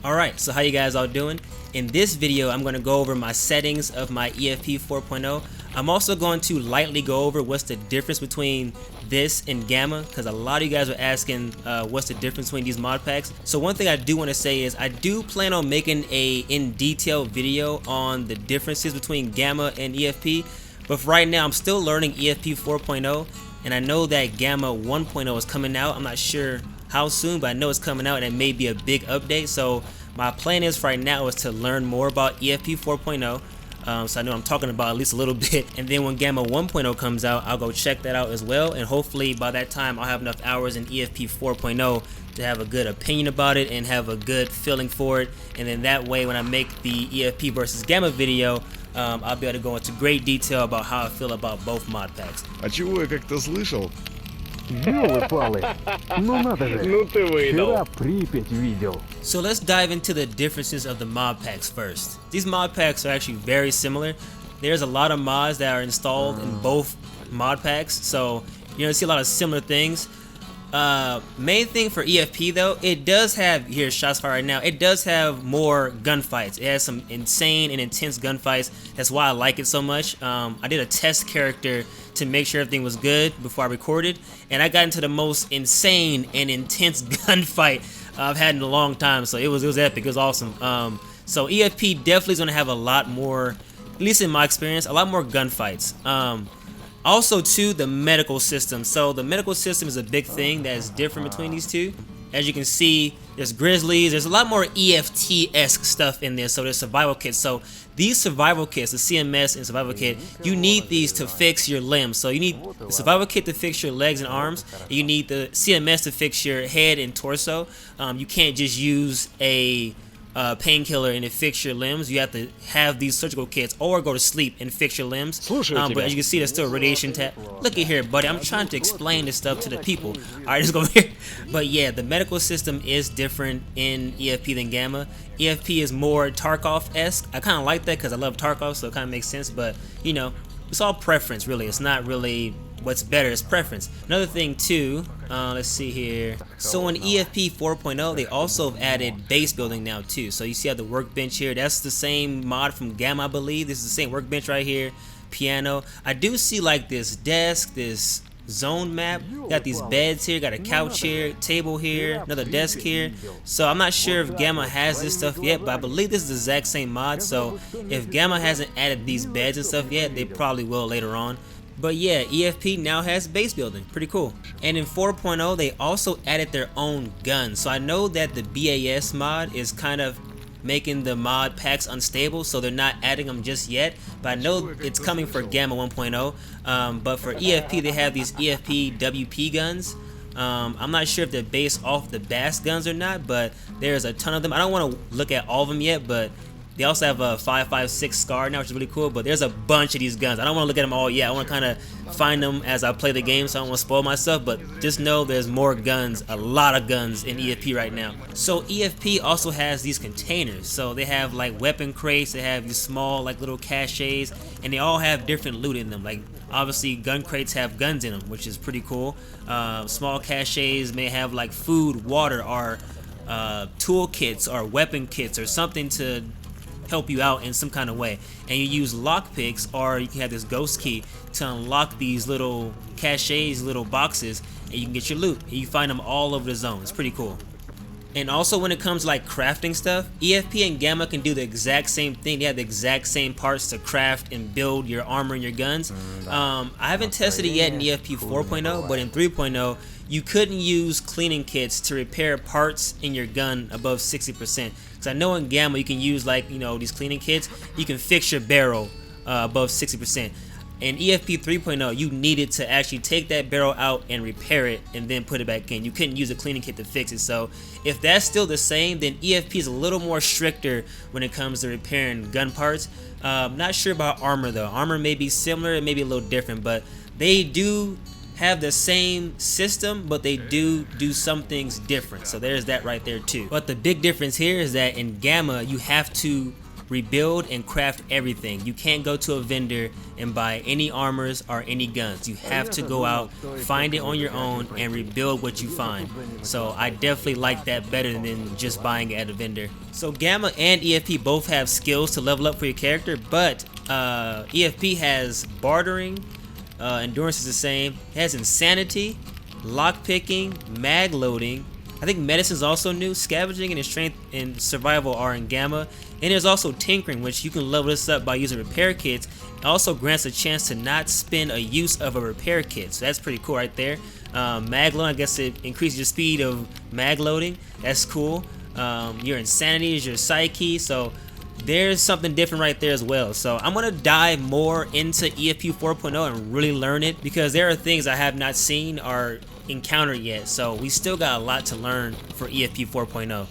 Alright, so how you guys all doing? In this video, I'm going to go over my settings of my EFP 4.0. I'm also going to lightly go over what's the difference between this and Gamma, because a lot of you guys were asking what's the difference between these mod packs. So one thing I do want to say is I do plan on making a in-detail video on the differences between Gamma and EFP, but for right now I'm still learning EFP 4.0, and I know that Gamma 1.0 is coming out. I'm not sure how soon, but I know it's coming out and it may be a big update. So my plan is right now is to learn more about EFP 4.0. So I know I'm talking about at least a little bit, and then when Gamma 1.0 comes out, I'll go check that out as well, and hopefully by that time I'll have enough hours in EFP 4.0 to have a good opinion about it and have a good feeling for it, and then that way when I make the EFP versus Gamma video, I'll be able to go into great detail about how I feel about both mod packs. А чего я как-то слышал? Ёлы-палы, ну надо же, Ну ты выдал. вчера Припять видел. So let's dive into the differences of the mod packs first. These mod packs are actually very similar. There's a lot of mods that are installed in both mod packs, so you're gonna see a lot of similar things. Main thing for EFP though, it does have, here shots fired right now, it does have more gunfights. It has some insane and intense gunfights. That's why I like it so much. I did a test character to make sure everything was good before I recorded, and I got into the most insane and intense gunfight I've had in a long time, so it was epic. It was awesome. So EFP definitely is going to have a lot more, at least in my experience, a lot more gunfights. Also too, the medical system. So the medical system is a big thing that is different between these two. As you can see, there's grizzlies, there's a lot more EFT-esque stuff in there, so there's survival kits. So these survival kits, the CMS and survival kit, you need these to fix your limbs. So you need the survival kit to fix your legs and arms, and you need the CMS to fix your head and torso. You can't just use a painkiller and it fix your limbs. You have to have these surgical kits or go to sleep and fix your limbs. But as you can see, there's still radiation tap. Look at here, buddy, I'm trying to explain this stuff to the people. Alright, let's go here. But yeah, the medical system is different in EFP than Gamma. EFP is more Tarkov-esque. I kind of like that because I love Tarkov, so it kind of makes sense, but you know, it's all preference really. It's not really what's better, is preference. Another thing too, let's see here. So in EFP 4.0, they also have added base building now too. So you see how the workbench here, that's the same mod from Gamma, I believe. This is the same workbench right here. Piano. I do see like this desk, this zone map. Got these beds here, got a couch here, table here, another desk here. So I'm not sure if Gamma has this stuff yet, but I believe this is the exact same mod. So if Gamma hasn't added these beds and stuff yet, they probably will later on. But yeah, EFP now has base building. Pretty cool. And in 4.0, they also added their own guns. So I know that the BAS mod is kind of making the mod packs unstable, so they're not adding them just yet. But I know it's coming for Gamma 1.0. But for EFP, they have these EFP WP guns. I'm not sure if they're based off the BAS guns or not, but there's a ton of them. I don't want to look at all of them yet, but they also have a 5.56 SCAR now, which is really cool, but there's a bunch of these guns. I don't want to look at them all yet. I want to kind of find them as I play the game, so I don't want to spoil myself, but just know there's more guns, a lot of guns in EFP right now. So EFP also has these containers. So they have like weapon crates, they have these small like little caches, and they all have different loot in them. Like obviously gun crates have guns in them, which is pretty cool. Small caches may have like food, water, or tool kits or weapon kits or something to help you out in some kind of way, and you use lockpicks, or you can have this ghost key to unlock these little caches, little boxes, and you can get your loot, and you find them all over the zone. It's pretty cool. And also when it comes to like crafting stuff, EFP and Gamma can do the exact same thing. They have the exact same parts to craft and build your armor and your guns. I haven't tested it yet in EFP 4.0, but in 3.0 you couldn't use cleaning kits to repair parts in your gun above 60%. Because I know in Gamma you can use like, you know, these cleaning kits, you can fix your barrel above 60%. In EFP 3.0, you needed to actually take that barrel out and repair it and then put it back in. You couldn't use a cleaning kit to fix it. So if that's still the same, then EFP is a little more stricter when it comes to repairing gun parts. Not sure about armor though. Armor may be similar, it may be a little different, but they do have the same system, but they do some things different. So there's that right there too. But the big difference here is that in Gamma, you have to rebuild and craft everything. You can't go to a vendor and buy any armors or any guns. You have to go out, find it on your own, and rebuild what you find. So I definitely like that better than just buying it at a vendor. So Gamma and EFP both have skills to level up for your character, but EFP has bartering, endurance is the same, it has insanity, lockpicking, mag loading. I think medicine is also new. Scavenging and strength and survival are in Gamma. And there's also tinkering, which you can level this up by using repair kits. It also grants a chance to not spend a use of a repair kit. So that's pretty cool right there. Mag loading, I guess it increases your speed of mag loading. That's cool. Your insanity is your psyche. So there's something different right there as well. So I'm going to dive more into EFP 4.0 and really learn it, because there are things I have not seen or encountered yet. So we still got a lot to learn for EFP 4.0.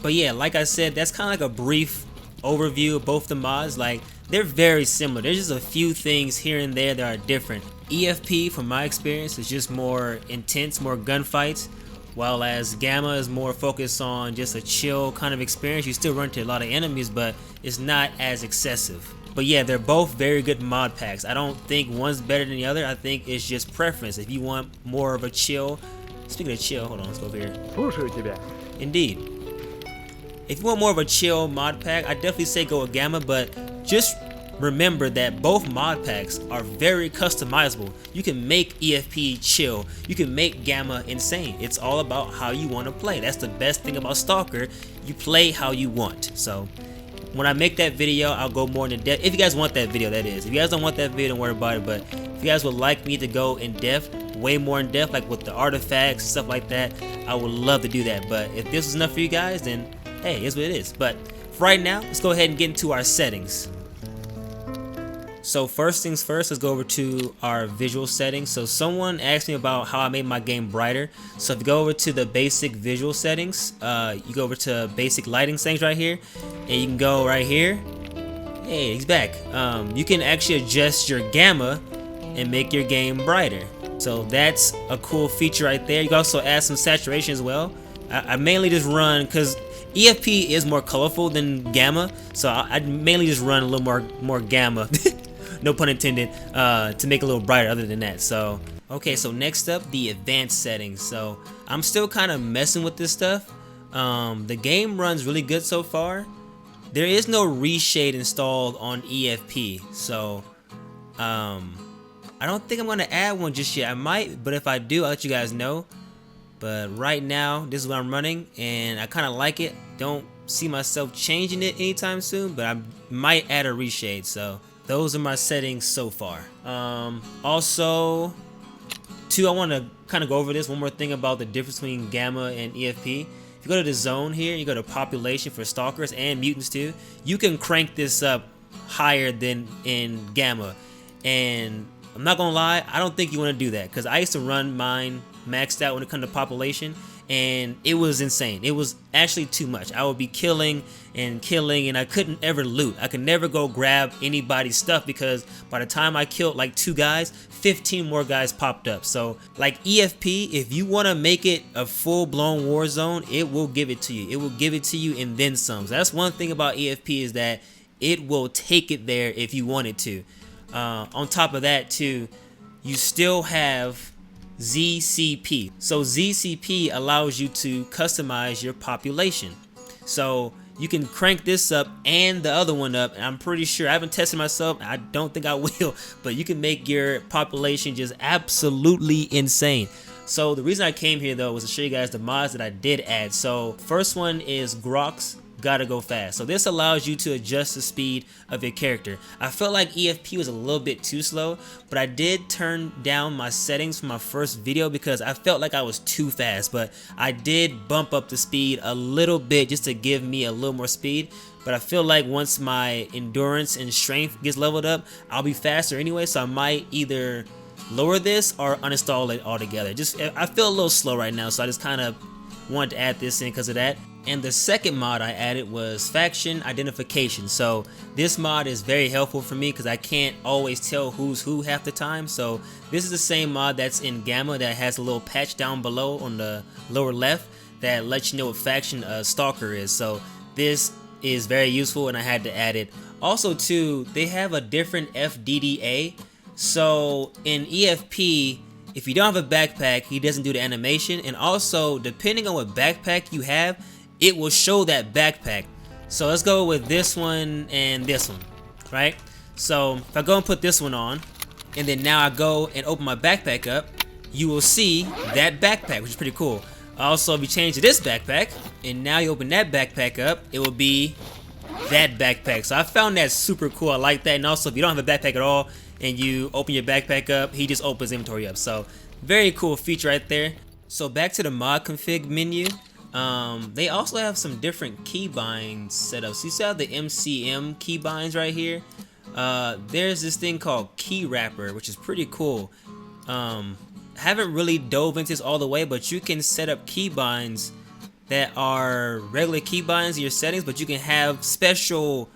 But yeah, like I said, that's kind of like a brief overview of both the mods. Like, they're very similar. There's just a few things here and there that are different. EFP, from my experience, is just more intense, more gunfights, while as Gamma is more focused on just a chill kind of experience. You still run into a lot of enemies, but it's not as excessive. But yeah, they're both very good mod packs. I don't think one's better than the other. I think it's just preference. If you want more of a chill, speaking of chill, hold on, let's go over here. Слушаю тебя. Indeed. If you want more of a chill mod pack, I definitely say go with Gamma, but just remember that both mod packs are very customizable. You can make EFP chill, you can make Gamma insane. It's all about how you want to play. That's the best thing about Stalker. You play how you want. So when I make that video, I'll go more into depth. If you guys want that video, that is. If you guys don't want that video, don't worry about it. But if you guys would like me to go in depth, way more in depth, like with the artifacts, stuff like that, I would love to do that. But if this was enough for you guys, then hey, it's what it is. But for right now, let's go ahead and get into our settings. So first things first, let's go over to our visual settings. So someone asked me about how I made my game brighter. So if you go over to the basic visual settings, you go over to basic lighting settings right here, and you can go right here. Hey, he's back. You can actually adjust your Gamma and make your game brighter. So that's a cool feature right there. You can also add some saturation as well. I mainly just run, because EFP is more colorful than Gamma, so I mainly just run a little more Gamma. No pun intended, to make it a little brighter other than that. So okay, so next up, the advanced settings. So I'm still kind of messing with this stuff. The game runs really good so far. There is no reshade installed on EFP, so I don't think I'm gonna add one just yet. I might, but if I do, I'll let you guys know. But right now, this is what I'm running, and I kind of like it. Don't see myself changing it anytime soon, but I might add a reshade. So those are my settings so far. Also, too, I want to kind of go over this one more thing about the difference between Gamma and EFP. If you go to the zone here, you go to population for stalkers and mutants too, you can crank this up higher than in Gamma. And I'm not gonna lie, I don't think you want to do that, because I used to run mine maxed out when it comes to population, and it was insane. It was actually too much. I would be killing and I couldn't ever loot. I could never go grab anybody's stuff, because by the time I killed like 2 guys, 15 more guys popped up. So like EFP, if you want to make it a full-blown war zone, it will give it to you. It will give it to you and then some. So that's one thing about EFP, is that it will take it there if you want it to. On top of that too, you still have ZCP. So ZCP allows you to customize your population. So you can crank this up and the other one up, and I'm pretty sure, I haven't tested myself, I don't think I will, but you can make your population just absolutely insane. So the reason I came here though was to show you guys the mods that I did add. So first one is CROOK'S Gotta Go Fast. So this allows you to adjust the speed of your character. I felt like EFP was a little bit too slow, but I did turn down my settings from my first video because I felt like I was too fast, but I did bump up the speed a little bit just to give me a little more speed. But I feel like once my endurance and strength gets leveled up, I'll be faster anyway, so I might either lower this or uninstall it altogether. I feel a little slow right now, so I just kind of wanted to add this in because of that. And the second mod I added was faction identification. So this mod is very helpful for me because I can't always tell who's who half the time. So this is the same mod that's in Gamma that has a little patch down below on the lower left that lets you know what faction a stalker is. So this is very useful, and I had to add it. Also too, they have a different FDDA. So in EFP, if you don't have a backpack, he doesn't do the animation, and also depending on what backpack you have, it will show that backpack. So let's go with this one and this one, right? So if I go and put this one on, and then now I go and open my backpack up, you will see that backpack, which is pretty cool. Also, if you change to this backpack, and now you open that backpack up, it will be that backpack. So I found that super cool. I like that. And also, if you don't have a backpack at all, and you open your backpack up, he just opens inventory up. So very cool feature right there. So back to the mod config menu. They also have some different keybinds set up. So you see how the MCM keybinds right here? There's this thing called key wrapper, which is pretty cool. Haven't really dove into this all the way, but you can set up keybinds that are regular keybinds in your settings, but you can have special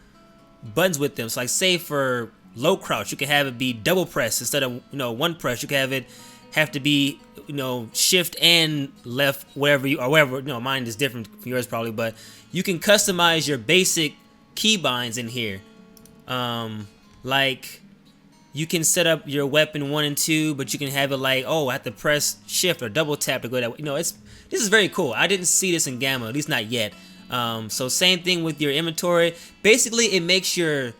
buttons with them. So like say for low crouch, you can have it be double press instead of one press. You can have it have to be shift and left, wherever you or wherever mine is different from yours probably, but you can customize your basic keybinds in here. Like you can set up your weapon 1 and 2, but you can have it like, oh, I have to press shift or double tap to go that way. This is very cool. I didn't see this in Gamma, at least not yet. So same thing with your inventory. Basically, it makes your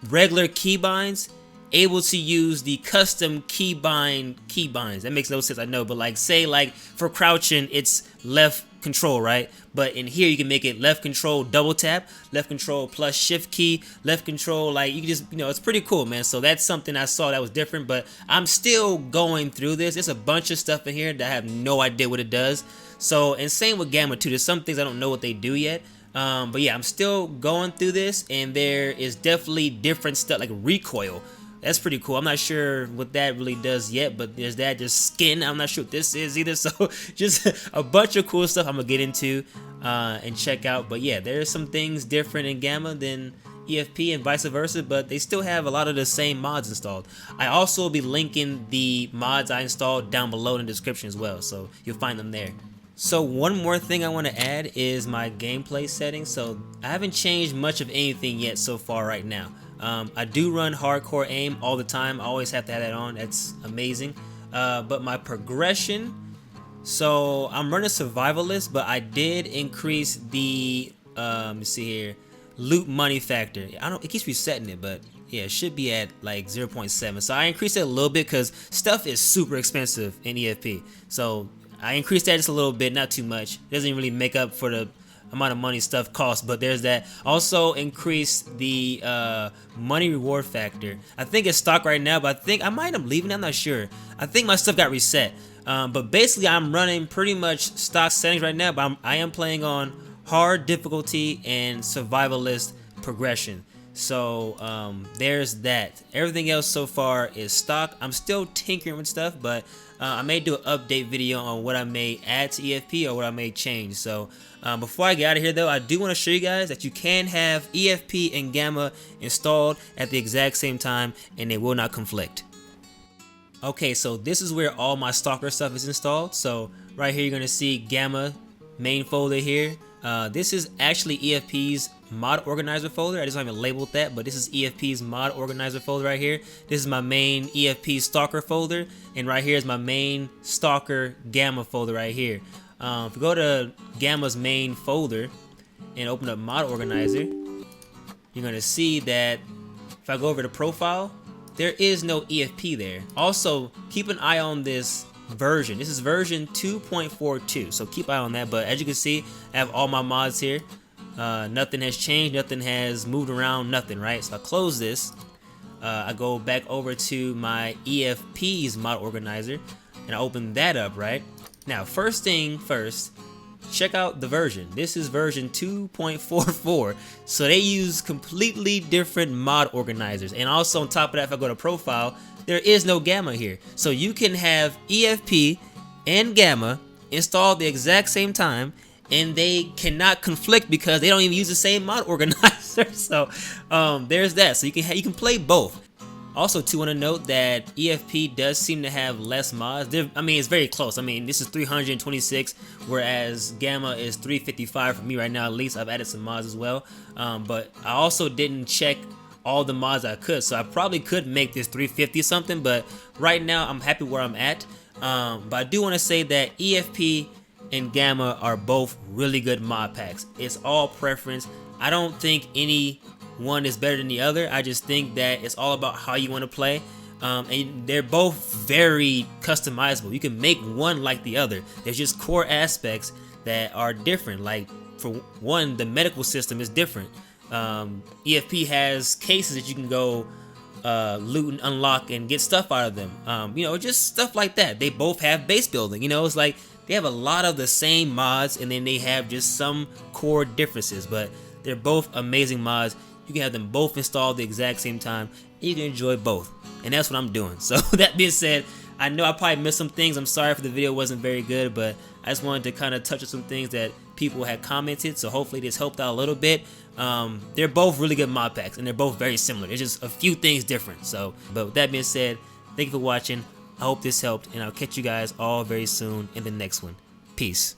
regular keybinds able to use the custom keybinds. That makes no sense, I know, but like say like for crouching, it's left control, right? But in here you can make it left control double tap, left control plus shift key, left control, like you can just it's pretty cool, man. So that's something I saw that was different, but I'm still going through this. There's a bunch of stuff in here that I have no idea what it does. So, and same with Gamma too. There's some things I don't know what they do yet. But yeah, I'm still going through this, and there is definitely different stuff like recoil. That's pretty cool. I'm not sure what that really does yet, but there's that. There's skin. I'm not sure what this is either. So just a bunch of cool stuff I'm gonna get into and check out. But yeah, there's some things different in Gamma than EFP and vice versa, but they still have a lot of the same mods installed. I also will be linking the mods I installed down below in the description as well, so you'll find them there. So one more thing I want to add is my gameplay settings. So I haven't changed much of anything yet so far right now. I do run hardcore aim all the time. I always have to have that on. That's amazing. But my progression, so I'm running survivalist, but I did increase the let's see here, loot money factor. It keeps resetting it, but yeah, it should be at like 0.7. So I increased it a little bit because stuff is super expensive in EFP. So I increased that just a little bit, not too much. It doesn't really make up for the amount of money stuff costs, but there's that. Also increased the money reward factor. I think it's stock right now, but I think I might end up leaving it. I'm not sure. I think my stuff got reset. But basically I'm running pretty much stock settings right now, but I am playing on hard difficulty and survivalist progression. So there's that. Everything else so far is stock. I'm still tinkering with stuff, but I may do an update video on what I may add to EFP or what I may change. So before I get out of here though, I do want to show you guys that you can have EFP and Gamma installed at the exact same time and they will not conflict. Okay, so this is where all my Stalker stuff is installed. So right here you're going to see Gamma main folder here. This is actually EFP's mod organizer folder. I just haven't labeled that, but this is EFP's mod organizer folder right here. This is my main EFP Stalker folder, and right here is my main Stalker Gamma folder right here. If you go to Gamma's main folder and open up mod organizer, you're gonna see that if I go over to profile, there is no EFP there. Also, keep an eye on this version. This is version 2.42, so keep an eye on that. But as you can see, I have all my mods here. Nothing has changed, nothing has moved around, nothing, right? So I close this. I go back over to my EFP's mod organizer and I open that up, right? Now, first thing first, check out the version. This is version 2.44. So they use completely different mod organizers. And also on top of that, if I go to profile, there is no Gamma here. So you can have EFP and Gamma installed the exact same time and they cannot conflict because they don't even use the same mod organizer. So there's that. So you can play both. Also, too, want to note that EFP does seem to have less mods. I mean, it's very close. I mean, this is 326, whereas Gamma is 355 for me right now. At least I've added some mods as well. But I also didn't check all the mods I could, so I probably could make this 350 something. But right now, I'm happy where I'm at. But I do want to say that EFP and Gamma are both really good mod packs. It's all preference. I don't think any one is better than the other. I just think that it's all about how you want to play. And they're both very customizable. You can make one like the other. There's just core aspects that are different. Like, for one, the medical system is different. EFP has cases that you can go loot and unlock and get stuff out of them. You know, just stuff like that. They both have base building. You know, it's like they have a lot of the same mods, and then they have just some core differences. But they're both amazing mods. You can have them both installed at the exact same time, and you can enjoy both. And that's what I'm doing. So that being said, I know I probably missed some things. I'm sorry if the video wasn't very good, but I just wanted to kind of touch on some things that people had commented. So hopefully this helped out a little bit. They're both really good mod packs, and they're both very similar. There's just a few things different. So, but with that being said, thank you for watching. I hope this helped, and I'll catch you guys all very soon in the next one. Peace.